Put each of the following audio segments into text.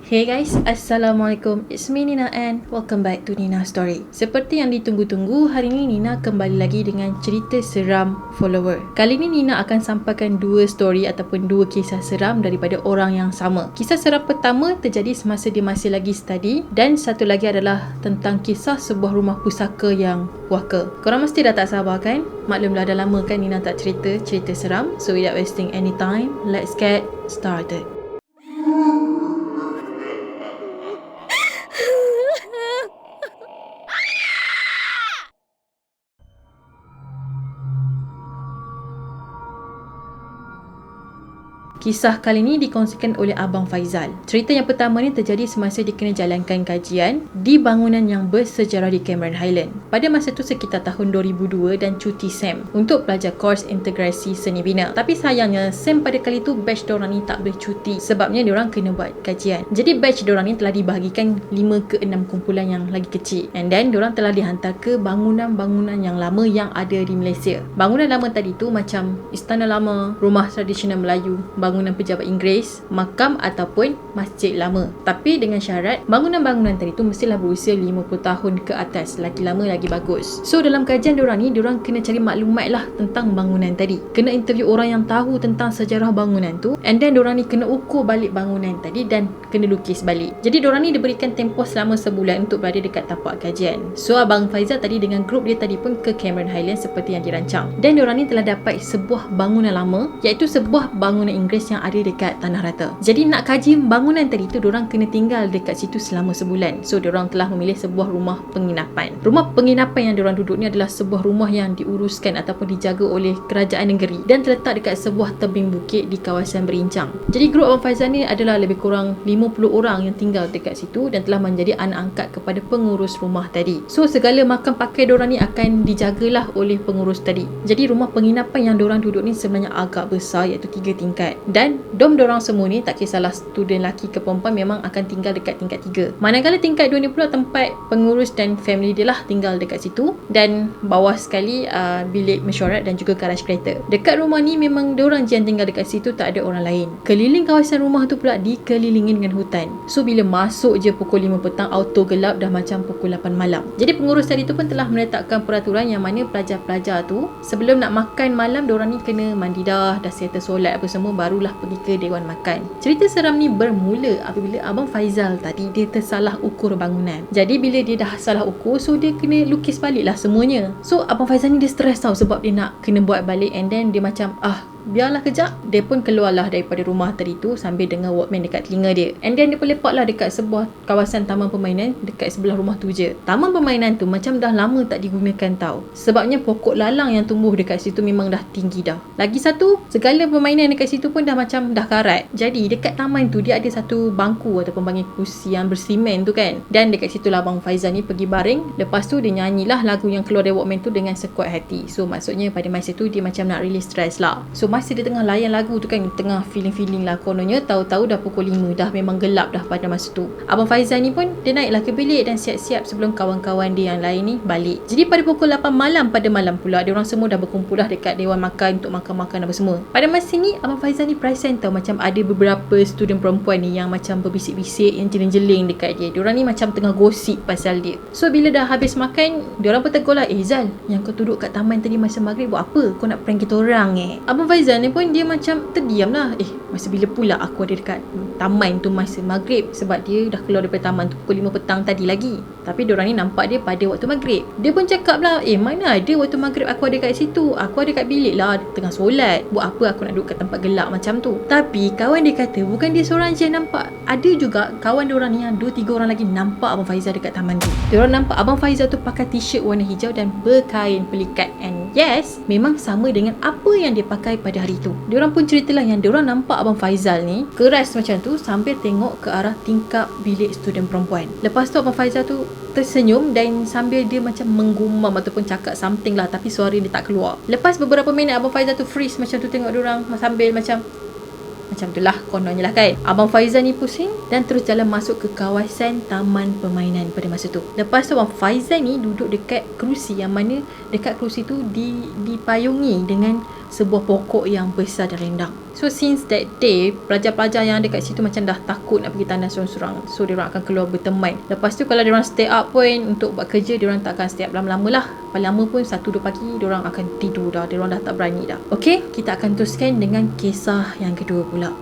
Hey guys, Assalamualaikum. It's me Nina and welcome back to Nina Story. Seperti yang ditunggu-tunggu, hari ini Nina kembali lagi dengan cerita seram follower. Kali ini Nina akan sampaikan dua story ataupun dua kisah seram daripada orang yang sama. Kisah seram pertama terjadi semasa dia masih lagi study dan satu lagi adalah tentang kisah sebuah rumah pusaka yang puaka. Korang mesti dah tak sabar kan? Maklumlah dah lama kan Nina tak cerita seram. So without wasting any time, let's get started. Kisah kali ini dikongsikan oleh Abang Faizal. Cerita yang pertama ni terjadi semasa dia kena jalankan kajian di bangunan yang bersejarah di Cameron Highland. Pada masa tu sekitar tahun 2002 dan cuti SEM untuk belajar kors integrasi seni bina. Tapi sayangnya SEM pada kali tu batch diorang ni tak boleh cuti sebabnya diorang kena buat kajian. Jadi batch diorang ni telah dibahagikan 5 ke 6 kumpulan yang lagi kecil. And then diorang telah dihantar ke bangunan-bangunan yang lama yang ada di Malaysia. Bangunan lama tadi tu macam istana lama, rumah tradisional Melayu, bangunan pejabat Inggeris, makam ataupun masjid lama. Tapi dengan syarat bangunan-bangunan tadi tu mestilah berusia 50 tahun ke atas. Lagi lama lagi bagus. So dalam kajian diorang ni, diorang kena cari maklumat lah tentang bangunan tadi. Kena interview orang yang tahu tentang sejarah bangunan tu. And then diorang ni kena ukur balik bangunan tadi dan kena lukis balik. Jadi diorang ni diberikan tempoh selama sebulan untuk berada dekat tapak kajian. So Abang Faizal tadi dengan grup dia tadi pun ke Cameron Highlands seperti yang dirancang. Dan diorang ni telah dapat sebuah bangunan lama, iaitu sebuah bangunan Inggeris yang ada dekat Tanah Rata. Jadi nak kaji bangunan tadi tu, diorang kena tinggal dekat situ selama sebulan. So diorang telah memilih sebuah rumah penginapan. Rumah penginapan yang diorang duduk ni adalah sebuah rumah yang diuruskan ataupun dijaga oleh kerajaan negeri dan terletak dekat sebuah tebing bukit di kawasan Berincang. Jadi grup Abang Faizal ni adalah lebih kurang 50 orang yang tinggal dekat situ dan telah menjadi anak angkat kepada pengurus rumah tadi. So segala makan pakai diorang ni akan dijagalah oleh pengurus tadi. Jadi rumah penginapan yang diorang duduk ni sebenarnya agak besar, iaitu 3 tingkat. Dan dom diorang semua ni, tak kisahlah student lelaki ke perempuan, memang akan tinggal dekat tingkat 3. Manakala tingkat 2 ni pula tempat pengurus dan family dia lah tinggal dekat situ. Dan bawah sekali bilik mesyuarat dan juga garaj kereta. Dekat rumah ni memang diorang je yang tinggal dekat situ, tak ada orang lain. Keliling kawasan rumah tu pula dikelilingi dengan hutan. So bila masuk je pukul 5 petang, auto gelap dah macam pukul 8 malam. Jadi pengurus tadi tu pun telah menetapkan peraturan yang mana pelajar-pelajar tu sebelum nak makan malam, diorang ni kena mandi dah settle solat apa semua, barulah pergi ke dewan makan. Cerita seram ni bermula apabila Abang Faizal tadi dia tersalah ukur bangunan. Jadi bila dia dah salah ukur, so dia kena lukis balik lah semuanya. So Abang Faizal ni dia stres tau sebab dia nak kena buat balik. And then dia macam biarlah kejap. Dia pun keluarlah daripada rumah tadi tu sambil dengar Walkman dekat telinga dia. And then dia pun lepaklah dekat sebuah kawasan taman permainan dekat sebelah rumah tu je. Taman permainan tu macam dah lama tak digunakan tau. Sebabnya pokok lalang yang tumbuh dekat situ memang dah tinggi dah. Lagi satu, segala permainan dekat situ pun dah macam dah karat. Jadi dekat taman tu dia ada satu bangku ataupun panggil kursi yang bersimen tu kan. Dan dekat situ lah Abang Faizal ni pergi baring. Lepas tu dia nyanyilah lagu yang keluar dari Walkman tu dengan sekuat hati. So maksudnya pada masa tu dia macam nak release stress lah. So masa dia tengah layan lagu tu kan, tengah feeling lah, kononnya tahu-tahu dah pukul 5, dah memang gelap dah pada masa tu. Abang Faizal ni pun dia naiklah ke bilik dan siap-siap sebelum kawan-kawan dia yang lain ni balik. Jadi pada pukul 8 malam, pada malam pula diorang semua dah berkumpul dah dekat dewan makan untuk makan-makan apa semua. Pada masa ni Abang Faizal ni perasan tau macam ada beberapa student perempuan ni yang macam berbisik-bisik, yang jeling-jeling dekat dia. Diorang ni macam tengah gosip pasal dia. So bila dah habis makan, diorang pun tegur lah, Zal, yang kau duduk kat taman tadi masa maghrib buat apa? Kau nak prank kita orang Abang Faizal ni pun dia macam terdiam lah. Masa bila pula aku ada dekat taman tu masa maghrib? Sebab dia dah keluar daripada taman tu pukul 5 petang tadi lagi. Tapi diorang ni nampak dia pada waktu maghrib. Dia pun cakap lah, mana ada waktu maghrib aku ada kat situ. Aku ada kat bilik lah tengah solat. Buat apa aku nak duduk kat tempat gelap macam tu? Tapi kawan dia kata bukan dia seorang je yang nampak. Ada juga kawan diorang ni yang 2-3 orang lagi nampak Abang Faizal dekat taman tu. Diorang nampak Abang Faizal tu pakai t-shirt warna hijau dan berkain pelikat. And yes, memang sama dengan apa yang dia pakai pada hari tu. Diorang pun ceritalah yang diorang nampak Abang Faizal ni keras macam tu sambil tengok ke arah tingkap bilik student perempuan. Lepas tu Abang Faizal tu tersenyum dan sambil dia macam menggumam ataupun cakap something lah, tapi suara dia tak keluar. Lepas beberapa minit Abang Faizal tu freeze macam tu, tengok diorang sambil macam tu lah kononnya lah kan. Abang Faizal ni pusing dan terus jalan masuk ke kawasan taman permainan pada masa tu. Lepas tu Abang Faizal ni duduk dekat kerusi, yang mana dekat kerusi tu dipayungi dengan sebuah pokok yang besar dan rindang. So since that day, pelajar-pelajar yang ada kat situ macam dah takut nak pergi tandas sorang-sorang. So diorang akan keluar berteman. Lepas tu kalau diorang stay up pun untuk buat kerja, diorang tak akan stay up lama-lama lah. Paling lama pun 1-2 pagi diorang akan tidur dah. Diorang dah tak berani dah. Okay, kita akan teruskan dengan kisah yang kedua pula.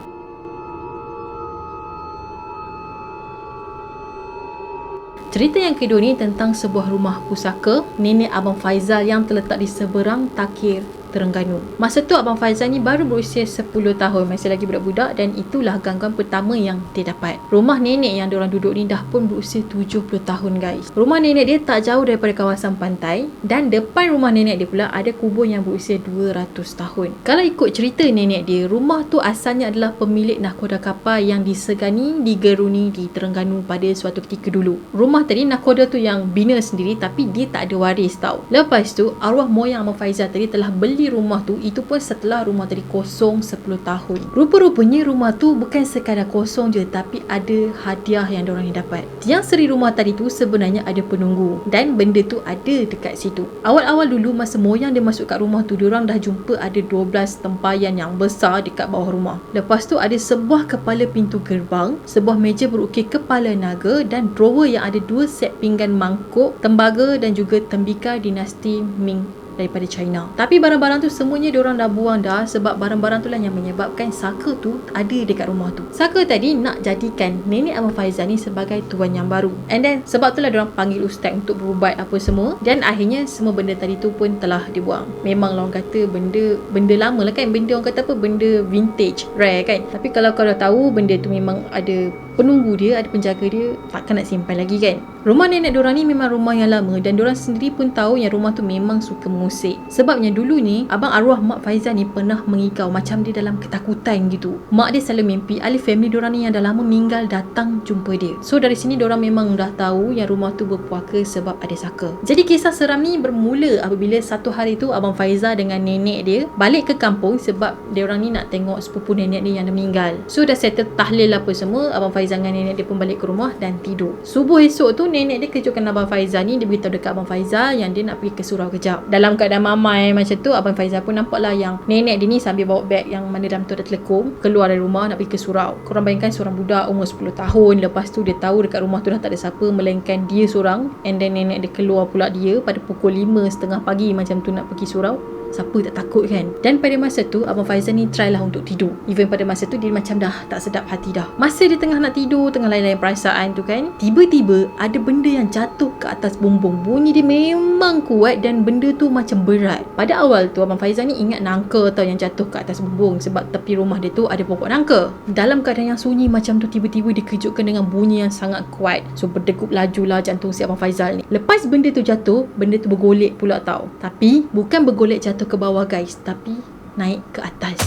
Cerita yang kedua ni tentang sebuah rumah pusaka nenek Abang Faizal yang terletak di seberang Takir, Terengganu. Masa tu Abang Faizal ni baru berusia 10 tahun, masih lagi budak-budak, dan itulah gangguan pertama yang dia dapat. Rumah nenek yang diorang duduk ni dah pun berusia 70 tahun guys. Rumah nenek dia tak jauh daripada kawasan pantai, dan depan rumah nenek dia pula ada kubur yang berusia 200 tahun. Kalau ikut cerita nenek dia, rumah tu asalnya adalah pemilik nahkoda kapal yang disegani digeruni di Terengganu pada suatu ketika dulu. Rumah tadi nahkoda tu yang bina sendiri, tapi dia tak ada waris tau. Lepas tu arwah moyang Abang Faizal tadi telah beli rumah tu, itu pun setelah rumah tadi kosong 10 tahun. Rupa-rupanya rumah tu bukan sekadar kosong je, tapi ada hadiah yang diorang ni dapat. Yang seri rumah tadi tu sebenarnya ada penunggu, dan benda tu ada dekat situ. Awal-awal dulu masa moyang dia masuk kat rumah tu, diorang dah jumpa ada 12 tempayan yang besar dekat bawah rumah. Lepas tu ada sebuah kepala pintu gerbang, sebuah meja berukir kepala naga, dan drawer yang ada 2 set pinggan mangkuk, tembaga dan juga tembikar dinasti Ming daripada China. Tapi barang-barang tu semuanya diorang dah buang dah, sebab barang-barang tu lah yang menyebabkan saka tu ada dekat rumah tu. Saka tadi nak jadikan nenek Abang Faizal ni sebagai tuan yang baru. And then sebab tu lah diorang panggil ustaz untuk berubat apa semua, dan akhirnya semua benda tadi tu pun telah dibuang. Memang lah orang kata benda lama lah kan, benda orang kata apa, benda vintage, rare kan. Tapi kalau kau dah tahu benda tu memang ada penunggu dia, ada penjaga dia, takkan nak simpan lagi kan. Rumah nenek diorang ni memang rumah yang lama, dan diorang sendiri pun tahu yang rumah tu memang suka mengusik. Sebabnya dulu ni abang arwah Mak Faizal ni pernah mengigau, macam dia dalam ketakutan gitu. Mak dia selalu mimpi ahli family diorang ni yang dah lama meninggal datang jumpa dia. So dari sini diorang memang dah tahu yang rumah tu berpuaka sebab ada saka. Jadi kisah seram ni bermula apabila satu hari tu Abang Faizal dengan nenek dia balik ke kampung, sebab diorang ni nak tengok sepupu nenek dia yang dah meninggal. So dah settle tahlil apa semua, Abang Faizal dengan nenek dia pun balik ke rumah dan tidur. Subuh esok tu nenek dia kejutkan Abang Faizal ni. Dia beritahu dekat Abang Faizal yang dia nak pergi ke surau kejap. Dalam keadaan mamai macam tu, Abang Faizal pun nampaklah yang nenek dia ni sambil bawa beg yang mana dalam tu ada telekom, keluar dari rumah nak pergi ke surau. Korang bayangkan seorang budak umur 10 tahun, lepas tu dia tahu dekat rumah tu dah tak ada siapa melainkan dia seorang, and then nenek dia keluar pula dia pada pukul 5:30 pagi macam tu nak pergi surau. Siapa tak takut kan? Dan pada masa tu Abang Faizal ni try lah untuk tidur. Even pada masa tu dia macam dah tak sedap hati dah. Masa dia tengah nak tidur, tengah lain-lain perasaan tu kan, tiba-tiba ada benda yang jatuh ke atas bumbung. Bunyi dia memang kuat dan benda tu macam berat. Pada awal tu Abang Faizal ni ingat nangka tau yang jatuh ke atas bumbung, sebab tepi rumah dia tu ada pokok nangka. Dalam keadaan yang sunyi macam tu, tiba-tiba dikejutkan dengan bunyi yang sangat kuat. So berdegup lajulah jantung si Abang Faizal ni. Lepas benda tu jatuh, benda tu bergolek pula tau. Tapi bukan bergolek jatuh ke bawah guys, tapi naik ke atas.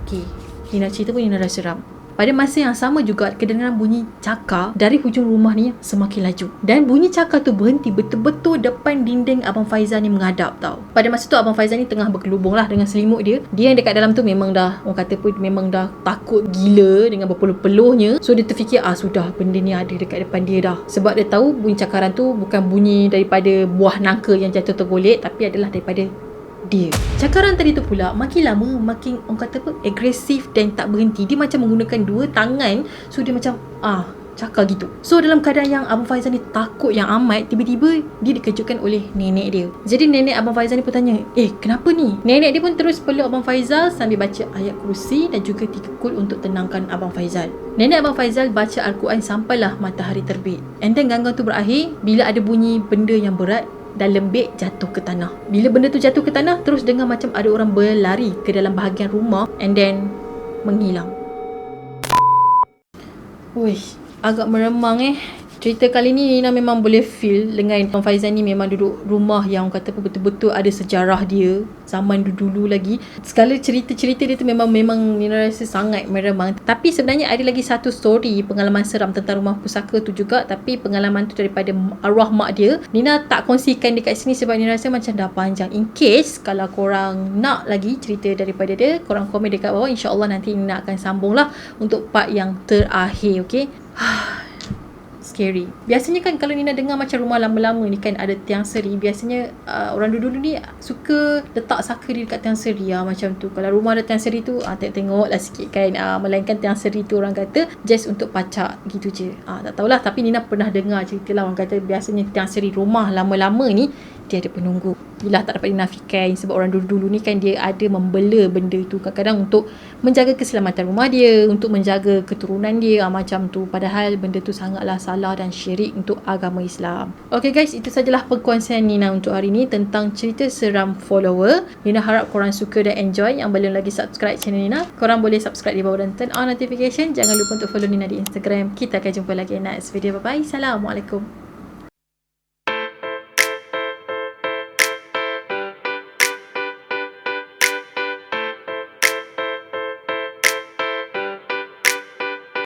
Okay, ni nak cerita pun ni nak seram. Pada masa yang sama juga kedengaran bunyi cakar dari hujung rumah ni semakin laju, dan bunyi cakar tu berhenti betul-betul depan dinding Abang Faizal ni menghadap tau. Pada masa tu Abang Faizal ni tengah bergelubung lah dengan selimut dia. Dia yang dekat dalam tu memang dah, orang kata pun memang dah takut gila dengan berpeluh-peluhnya. So dia terfikir sudah benda ni ada dekat depan dia dah. Sebab dia tahu bunyi cakaran tu bukan bunyi daripada buah nangka yang jatuh tergolek, tapi adalah daripada dia. Cakaran tadi tu pula makin lama makin, orang kata apa, agresif dan tak berhenti. Dia macam menggunakan 2 tangan. So dia macam cakar gitu. So dalam keadaan yang Abang Faizal ni takut yang amat, tiba-tiba dia dikejutkan oleh nenek dia. Jadi nenek Abang Faizal ni pun tanya, kenapa ni? Nenek dia pun terus peluk Abang Faizal sambil baca ayat kursi dan juga 3 kul untuk tenangkan Abang Faizal. Nenek Abang Faizal baca Al-Quran sampailah matahari terbit. And then gangguan tu berakhir bila ada bunyi benda yang berat dan lembik jatuh ke tanah. Bila benda tu jatuh ke tanah, terus dengar macam ada orang berlari ke dalam bahagian rumah and then menghilang. Uish, agak meremang Cerita kali ni Nina memang boleh feel dengan Abang Faizal ni memang duduk rumah yang orang kata betul-betul ada sejarah dia zaman dulu lagi. Segala cerita-cerita dia tu memang Nina rasa sangat meremang. Tapi sebenarnya ada lagi satu story pengalaman seram tentang rumah pusaka tu juga, tapi pengalaman tu daripada arwah mak dia. Nina tak kongsikan dekat sini sebab Nina rasa macam dah panjang. In case kalau korang nak lagi cerita daripada dia, korang komen dekat bawah. InsyaAllah nanti Nina akan sambung lah untuk part yang terakhir. Okay, scary. Biasanya kan kalau Nina dengar macam rumah lama-lama ni kan ada tiang seri, biasanya orang dulu-dulu ni suka letak saka di dekat tiang seri macam tu. Kalau rumah ada tiang seri tu tengok lah sikit kan. Melainkan tiang seri tu orang kata just untuk pacak gitu je. Tak tahulah, tapi Nina pernah dengar cerita lah, orang kata biasanya tiang seri rumah lama-lama ni dia ada penunggu. Bila tak dapat dinafikan, sebab orang dulu-dulu ni kan dia ada membela benda tu kadang-kadang untuk menjaga keselamatan rumah dia, untuk menjaga keturunan dia macam tu. Padahal benda tu sangatlah salah dan syirik untuk agama Islam. Okay guys, itu sajalah perkongsian Nina untuk hari ni tentang cerita seram follower. Nina harap korang suka dan enjoy. Yang belum lagi subscribe channel Nina, korang boleh subscribe di bawah dan turn on notification. Jangan lupa untuk follow Nina di Instagram. Kita akan jumpa lagi next video. Bye bye. Assalamualaikum.